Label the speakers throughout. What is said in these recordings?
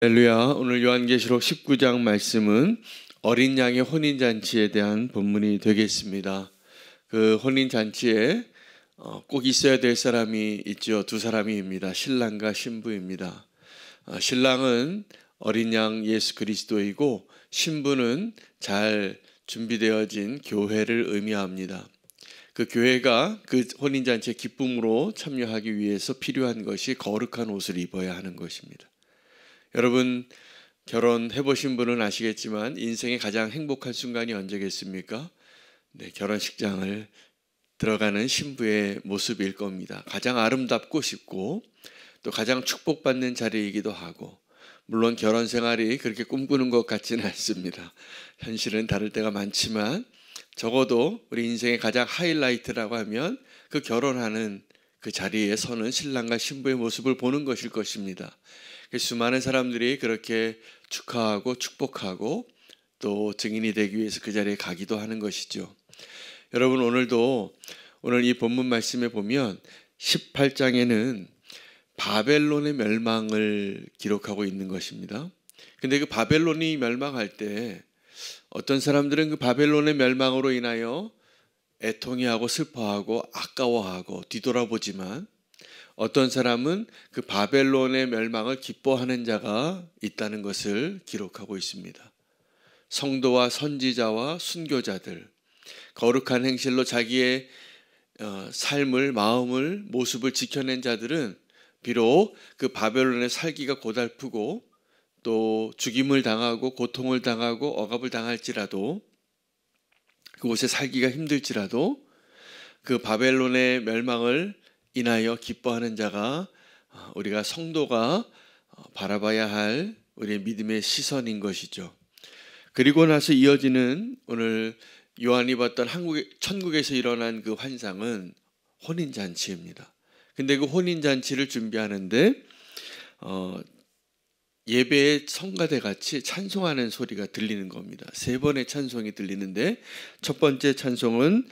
Speaker 1: 할렐루야. 오늘 요한계시록 19장 말씀은 어린 양의 혼인잔치에 대한 본문이 되겠습니다. 그 혼인잔치에 꼭 있어야 될 사람이 있죠. 두 사람입니다. 신랑과 신부입니다. 신랑은 어린 양 예수 그리스도이고 신부는 잘 준비되어진 교회를 의미합니다. 그 교회가 그 혼인잔치의 기쁨으로 참여하기 위해서 필요한 것이 거룩한 옷을 입어야 하는 것입니다. 여러분 결혼해 보신 분은 아시겠지만 인생의 가장 행복한 순간이 언제겠습니까? 네, 결혼식장을 들어가는 신부의 모습일 겁니다. 가장 아름답고 싶고 또 가장 축복받는 자리이기도 하고, 물론 결혼 생활이 그렇게 꿈꾸는 것 같지는 않습니다. 현실은 다를 때가 많지만 적어도 우리 인생의 가장 하이라이트라고 하면 그 결혼하는 그 자리에 서는 신랑과 신부의 모습을 보는 것일 것입니다. 수많은 사람들이 그렇게 축하하고 축복하고 또 증인이 되기 위해서 그 자리에 가기도 하는 것이죠. 여러분 오늘 이 본문 말씀에 보면 18장에는 바벨론의 멸망을 기록하고 있는 것입니다. 근데 그 바벨론이 멸망할 때 어떤 사람들은 그 바벨론의 멸망으로 인하여 애통해하고 슬퍼하고 아까워하고 뒤돌아보지만, 어떤 사람은 그 바벨론의 멸망을 기뻐하는 자가 있다는 것을 기록하고 있습니다. 성도와 선지자와 순교자들, 거룩한 행실로 자기의 삶을, 마음을, 모습을 지켜낸 자들은 비록 그 바벨론에 살기가 고달프고 또 죽임을 당하고 고통을 당하고 억압을 당할지라도, 그곳에 살기가 힘들지라도 그 바벨론의 멸망을 인하여 기뻐하는 자가 우리가 성도가 바라봐야 할 우리의 믿음의 시선인 것이죠. 그리고 나서 이어지는 오늘 요한이 봤던 천국에서 일어난 그 환상은 혼인잔치입니다. 근데 그 혼인잔치를 준비하는데 예배의 성가대 같이 찬송하는 소리가 들리는 겁니다. 세 번의 찬송이 들리는데 첫 번째 찬송은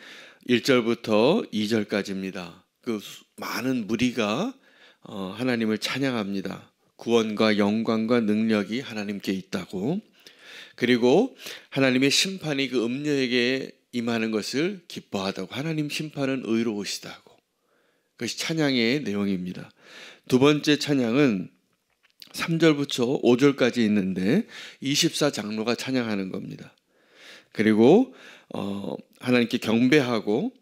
Speaker 1: 1절부터 2절까지입니다. 그 많은 무리가 하나님을 찬양합니다. 구원과 영광과 능력이 하나님께 있다고, 그리고 하나님의 심판이 그 음녀에게 임하는 것을 기뻐하다고, 하나님 심판은 의로우시다고. 그것이 찬양의 내용입니다. 두 번째 찬양은 3절부터 5절까지 있는데 24장로가 찬양하는 겁니다. 그리고 하나님께 경배하고,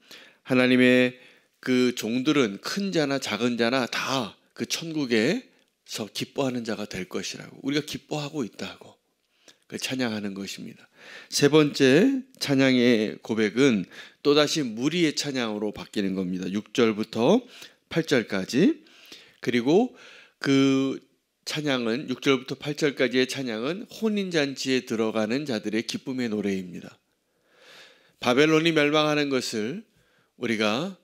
Speaker 1: 하나님의 그 종들은 큰 자나 작은 자나 다 그 천국에서 기뻐하는 자가 될 것이라고, 우리가 기뻐하고 있다고 그 찬양하는 것입니다. 세 번째 찬양의 고백은 또다시 무리의 찬양으로 바뀌는 겁니다. 6절부터 8절까지. 그리고 그 찬양은 6절부터 8절까지의 찬양은 혼인잔치에 들어가는 자들의 기쁨의 노래입니다. 바벨론이 멸망하는 것을 우리가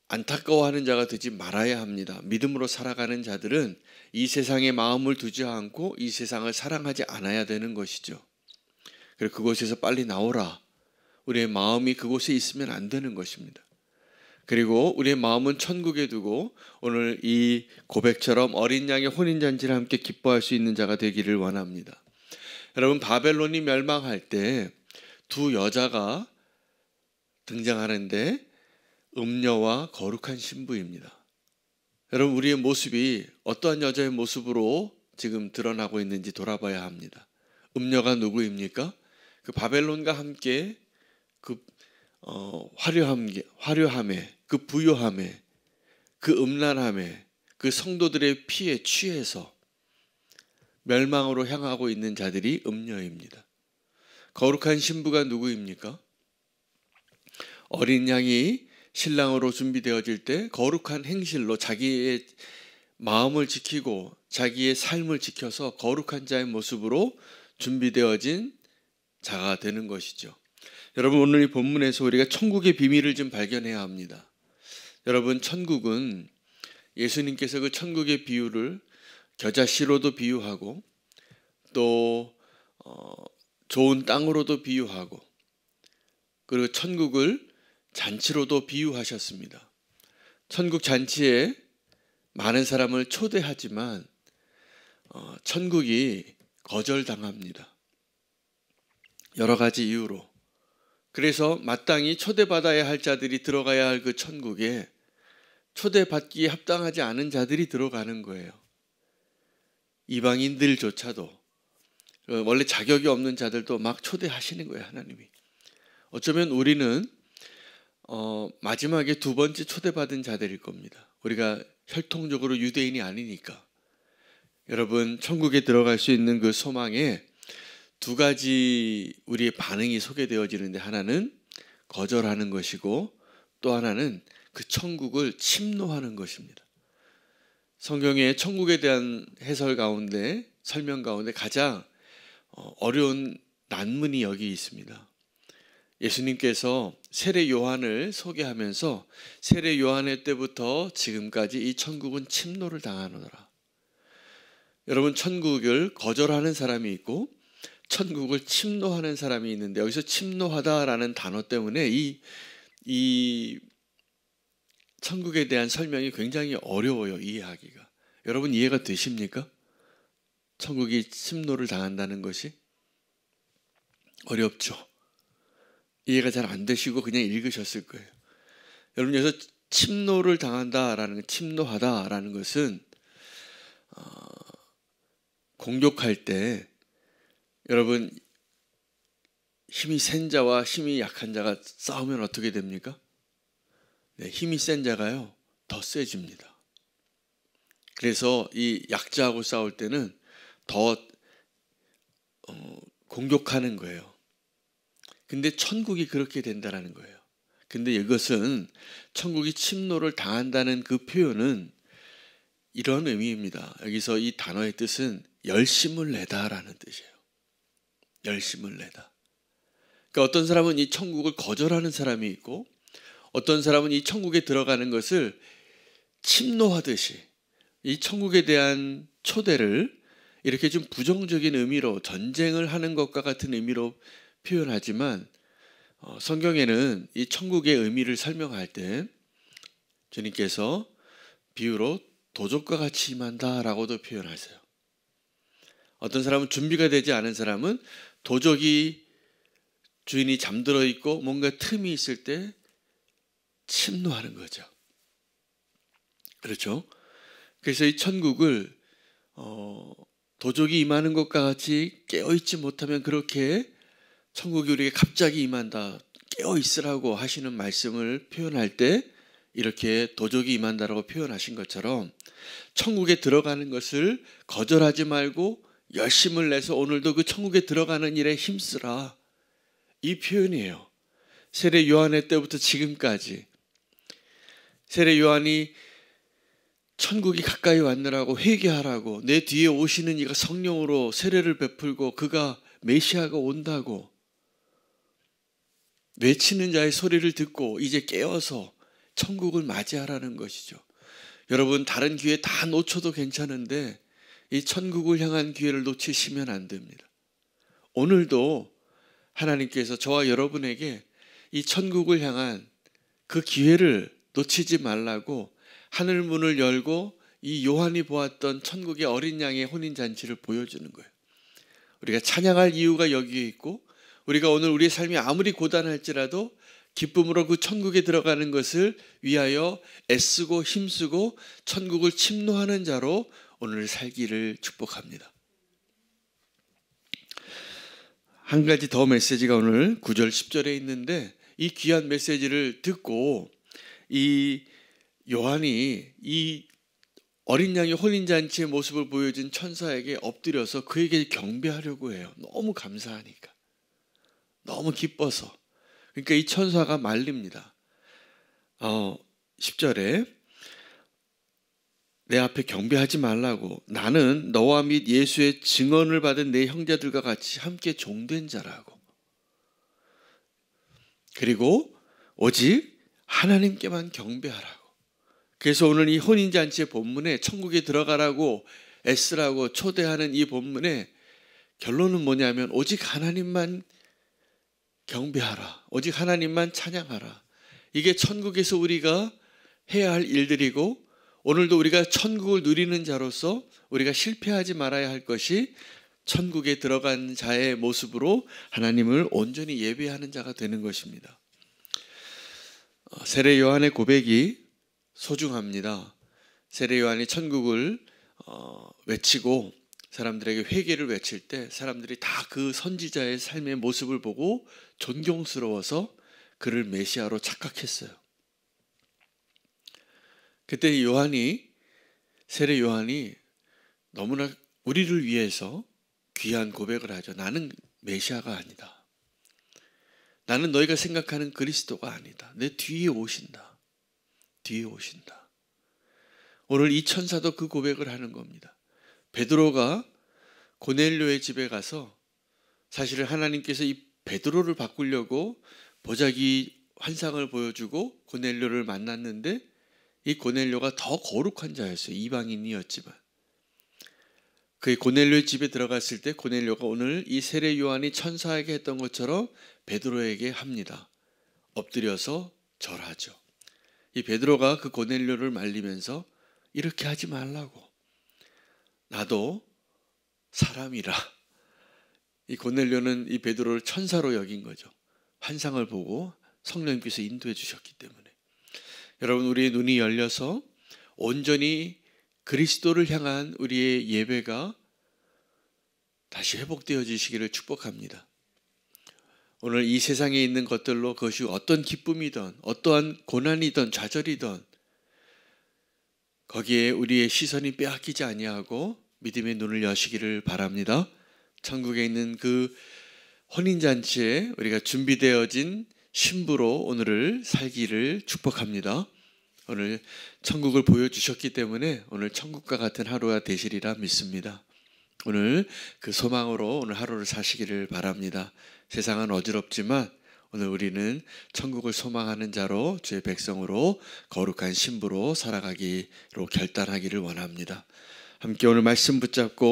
Speaker 1: 안타까워하는 자가 되지 말아야 합니다. 믿음으로 살아가는 자들은 이 세상에 마음을 두지 않고 이 세상을 사랑하지 않아야 되는 것이죠. 그리고 그곳에서 빨리 나오라. 우리의 마음이 그곳에 있으면 안 되는 것입니다. 그리고 우리의 마음은 천국에 두고 오늘 이 고백처럼 어린 양의 혼인잔치를 함께 기뻐할 수 있는 자가 되기를 원합니다. 여러분, 바벨론이 멸망할 때 두 여자가 등장하는데 음녀와 거룩한 신부입니다. 여러분, 우리의 모습이 어떠한 여자의 모습으로 지금 드러나고 있는지 돌아봐야 합니다. 음녀가 누구입니까? 그 바벨론과 함께 그 화려함에, 그 부요함에, 그 음란함에, 그 성도들의 피에 취해서 멸망으로 향하고 있는 자들이 음녀입니다. 거룩한 신부가 누구입니까? 어린 양이 신랑으로 준비되어질 때 거룩한 행실로 자기의 마음을 지키고 자기의 삶을 지켜서 거룩한 자의 모습으로 준비되어진 자가 되는 것이죠. 여러분, 오늘 이 본문에서 우리가 천국의 비밀을 좀 발견해야 합니다. 여러분, 천국은 예수님께서 그 천국의 비유를 겨자씨로도 비유하고 또 좋은 땅으로도 비유하고, 그리고 천국을 잔치로도 비유하셨습니다. 천국 잔치에 많은 사람을 초대하지만 천국이 거절당합니다. 여러 가지 이유로. 그래서 마땅히 초대받아야 할 자들이 들어가야 할 그 천국에 초대받기에 합당하지 않은 자들이 들어가는 거예요. 이방인들조차도, 원래 자격이 없는 자들도 막 초대하시는 거예요, 하나님이. 어쩌면 우리는 마지막에 두 번째 초대받은 자들일 겁니다. 우리가 혈통적으로 유대인이 아니니까. 여러분, 천국에 들어갈 수 있는 그 소망에 두 가지 우리의 반응이 소개되어지는데, 하나는 거절하는 것이고 또 하나는 그 천국을 침노하는 것입니다. 성경의 천국에 대한 해설 가운데, 설명 가운데 가장 어려운 난문이 여기 있습니다. 예수님께서 세례 요한을 소개하면서 세례 요한의 때부터 지금까지 이 천국은 침노를 당하노라. 여러분, 천국을 거절하는 사람이 있고 천국을 침노하는 사람이 있는데, 여기서 침노하다라는 단어 때문에 이 천국에 대한 설명이 굉장히 어려워요, 이해하기가. 여러분, 이해가 되십니까? 천국이 침노를 당한다는 것이 어렵죠. 이해가 잘 안 되시고 그냥 읽으셨을 거예요. 여러분, 여기서 침노를 당한다라는, 침노하다라는 것은 공격할 때, 여러분, 힘이 센 자와 힘이 약한 자가 싸우면 어떻게 됩니까? 네, 힘이 센 자가요, 더 세집니다. 그래서 이 약자하고 싸울 때는 더 공격하는 거예요. 근데 천국이 그렇게 된다는 거예요. 근데 이것은 천국이 침노를 당한다는 그 표현은 이런 의미입니다. 여기서 이 단어의 뜻은 열심을 내다라는 뜻이에요. 열심을 내다. 그러니까 어떤 사람은 이 천국을 거절하는 사람이 있고, 어떤 사람은 이 천국에 들어가는 것을 침노하듯이, 이 천국에 대한 초대를 이렇게 좀 부정적인 의미로, 전쟁을 하는 것과 같은 의미로 표현하지만, 성경에는 이 천국의 의미를 설명할 때 주님께서 비유로 도적과 같이 임한다라고도 표현하세요. 어떤 사람은, 준비가 되지 않은 사람은 도적이, 주인이 잠들어 있고 뭔가 틈이 있을 때 침노하는 거죠. 그렇죠? 그래서 이 천국을 도적이 임하는 것과 같이 깨어있지 못하면, 그렇게 천국이 우리에게 갑자기 임한다, 깨어있으라고 하시는 말씀을 표현할 때 이렇게 도적이 임한다라고 표현하신 것처럼, 천국에 들어가는 것을 거절하지 말고 열심을 내서 오늘도 그 천국에 들어가는 일에 힘쓰라, 이 표현이에요. 세례 요한의 때부터 지금까지 세례 요한이 천국이 가까이 왔느라고 회개하라고, 내 뒤에 오시는 이가 성령으로 세례를 베풀고 그가 메시아가 온다고 외치는 자의 소리를 듣고 이제 깨어서 천국을 맞이하라는 것이죠. 여러분, 다른 기회 다 놓쳐도 괜찮은데 이 천국을 향한 기회를 놓치시면 안 됩니다. 오늘도 하나님께서 저와 여러분에게 이 천국을 향한 그 기회를 놓치지 말라고 하늘 문을 열고 이 요한이 보았던 천국의 어린 양의 혼인잔치를 보여주는 거예요. 우리가 찬양할 이유가 여기에 있고, 우리가 오늘 우리의 삶이 아무리 고단할지라도 기쁨으로 그 천국에 들어가는 것을 위하여 애쓰고 힘쓰고 천국을 침노하는 자로 오늘 살기를 축복합니다. 한 가지 더 메시지가 오늘 9절 10절에 있는데, 이 귀한 메시지를 듣고 이 요한이 이 어린 양의 혼인잔치의 모습을 보여준 천사에게 엎드려서 그에게 경배하려고 해요. 너무 감사하니까, 너무 기뻐서. 그러니까 이 천사가 말립니다. 10절에 내 앞에 경배하지 말라고, 나는 너와 및 예수의 증언을 받은 내 형제들과 같이 함께 종된 자라고, 그리고 오직 하나님께만 경배하라고. 그래서 오늘 이 혼인잔치의 본문에 천국에 들어가라고 애쓰라고 초대하는 이 본문의 결론은 뭐냐면, 오직 하나님만 경배하라, 오직 하나님만 찬양하라. 이게 천국에서 우리가 해야 할 일들이고, 오늘도 우리가 천국을 누리는 자로서 우리가 실패하지 말아야 할 것이 천국에 들어간 자의 모습으로 하나님을 온전히 예배하는 자가 되는 것입니다. 세례 요한의 고백이 소중합니다. 세례 요한이 천국을 외치고 사람들에게 회개를 외칠 때 사람들이 다 그 선지자의 삶의 모습을 보고 존경스러워서 그를 메시아로 착각했어요. 그때 세례 요한이 너무나 우리를 위해서 귀한 고백을 하죠. 나는 메시아가 아니다. 나는 너희가 생각하는 그리스도가 아니다. 내 뒤에 오신다. 뒤에 오신다. 오늘 이 천사도 그 고백을 하는 겁니다. 베드로가 고넬료의 집에 가서 사실은 하나님께서 이 베드로를 바꾸려고 보자기 환상을 보여주고 고넬료를 만났는데 이 고넬료가 더 거룩한 자였어요. 이방인이었지만. 그 고넬료의 집에 들어갔을 때 고넬료가 오늘 이 세례 요한이 천사에게 했던 것처럼 베드로에게 합니다. 엎드려서 절하죠. 이 베드로가 그 고넬료를 말리면서 이렇게 하지 말라고. 나도 사람이라. 이 고넬료는 이 베드로를 천사로 여긴 거죠. 환상을 보고 성령님께서 인도해 주셨기 때문에. 여러분, 우리의 눈이 열려서 온전히 그리스도를 향한 우리의 예배가 다시 회복되어지시기를 축복합니다. 오늘 이 세상에 있는 것들로 그것이 어떤 기쁨이든 어떠한 고난이든 좌절이든 거기에 우리의 시선이 빼앗기지 아니하고 믿음의 눈을 여시기를 바랍니다. 천국에 있는 그 혼인잔치에 우리가 준비되어진 신부로 오늘을 살기를 축복합니다. 오늘 천국을 보여주셨기 때문에 오늘 천국과 같은 하루가 되시리라 믿습니다. 오늘 그 소망으로 오늘 하루를 사시기를 바랍니다. 세상은 어지럽지만 오늘 우리는 천국을 소망하는 자로 주의 백성으로 거룩한 신부로 살아가기로 결단하기를 원합니다. 함께 오늘 말씀 붙잡고